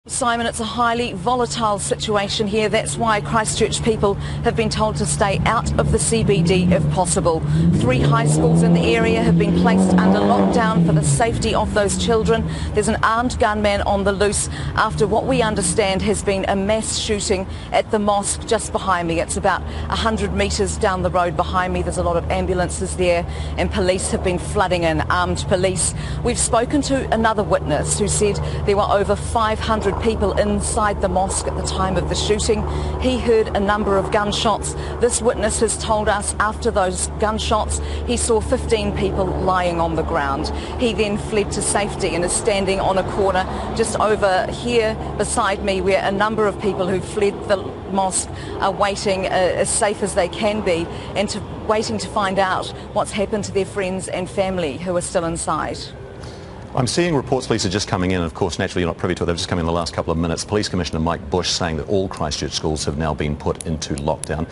Simon, it's a highly volatile situation here. That's why ChCh people have been told to stay out of the CBD if possible. 3 high schools in the area have been placed under lockdown for the safety of those children. There's an armed gunman on the loose after what we understand has been a mass shooting at the mosque just behind me. It's about 100 metres down the road behind me. There's a lot of ambulances there and police have been flooding in, armed police. We've spoken to another witness who said there were over 500 people inside the mosque at the time of the shooting. He heard a number of gunshots. This witness has told us after those gunshots he saw 15 people lying on the ground. He then fled to safety and is standing on a corner just over here beside me where a number of people who fled the mosque are waiting as safe as they can be and waiting to find out what's happened to their friends and family who are still inside. I'm seeing reports, Lisa, just coming in. Of course, naturally, you're not privy to it. They've just come in the last couple of minutes. Police Commissioner Mike Bush saying that all ChCh schools have now been put into lockdown.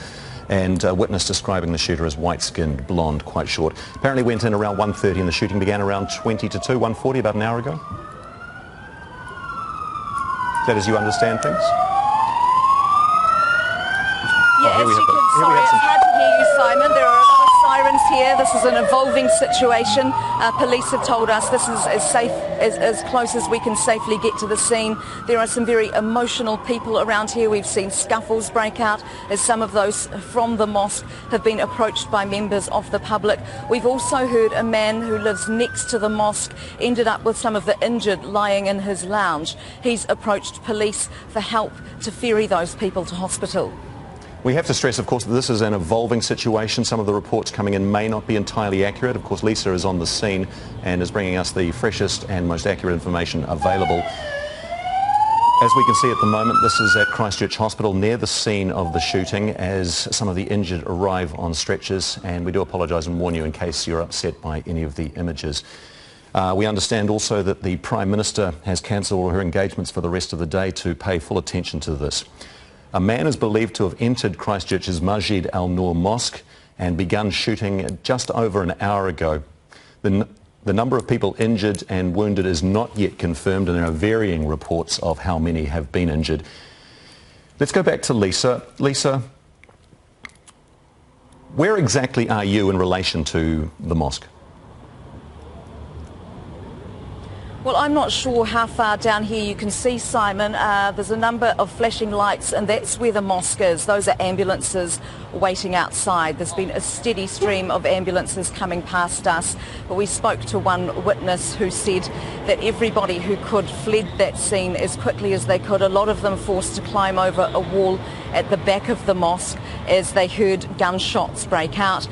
And a witness describing the shooter as white-skinned, blonde, quite short. Apparently went in around 1:30 and the shooting began around 20 to 2, 1:40, about an hour ago. Is that as you understand things? Yeah, as you can, sorry, it's hard to hear you, Simon. There are a lot of sirens here. This is an evolving situation. Police have told us this is as safe, as close as we can safely get to the scene. There are some very emotional people around here. We've seen scuffles break out as some of those from the mosque have been approached by members of the public. We've also heard a man who lives next to the mosque ended up with some of the injured lying in his lounge. He's approached police for help to ferry those people to hospital. We have to stress, of course, that this is an evolving situation. Some of the reports coming in may not be entirely accurate. Of course, Lisa is on the scene and is bringing us the freshest and most accurate information available. As we can see at the moment, this is at ChCh Hospital near the scene of the shooting as some of the injured arrive on stretchers, and we do apologise and warn you in case you're upset by any of the images. We understand also that the Prime Minister has cancelled all her engagements for the rest of the day to pay full attention to this. A man is believed to have entered Christchurch's Masjid al-Noor Mosque and begun shooting just over an hour ago. The number of people injured and wounded is not yet confirmed, and there are varying reports of how many have been injured. Let's go back to Lisa. Lisa, where exactly are you in relation to the mosque? Well, I'm not sure how far down here you can see, Simon. There's a number of flashing lights and that's where the mosque is. Those are ambulances waiting outside. There's been a steady stream of ambulances coming past us, but we spoke to one witness who said that everybody who could fled that scene as quickly as they could. A lot of them forced to climb over a wall at the back of the mosque as they heard gunshots break out.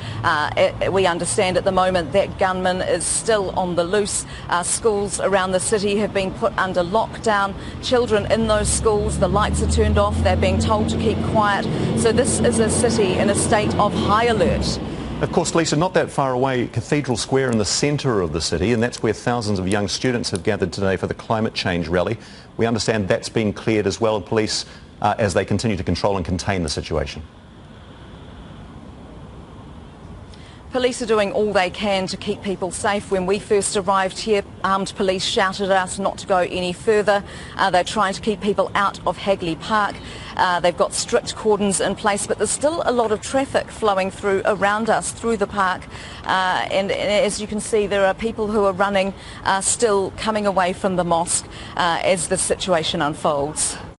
We understand at the moment that gunman is still on the loose. Schools around the city have been put under lockdown. Children in those schools, the lights are turned off. They're being told to keep quiet. So this is a city in a state of high alert. Of course, Lisa, not that far away, Cathedral Square in the centre of the city, and that's where thousands of young students have gathered today for the climate change rally. We understand that's been cleared as well, police, as they continue to control and contain the situation. Police are doing all they can to keep people safe. When we first arrived here, armed police shouted at us not to go any further. They're trying to keep people out of Hagley Park. They've got strict cordons in place, but there's still a lot of traffic flowing through around us, through the park. And as you can see, there are people who are running, still coming away from the mosque as the situation unfolds.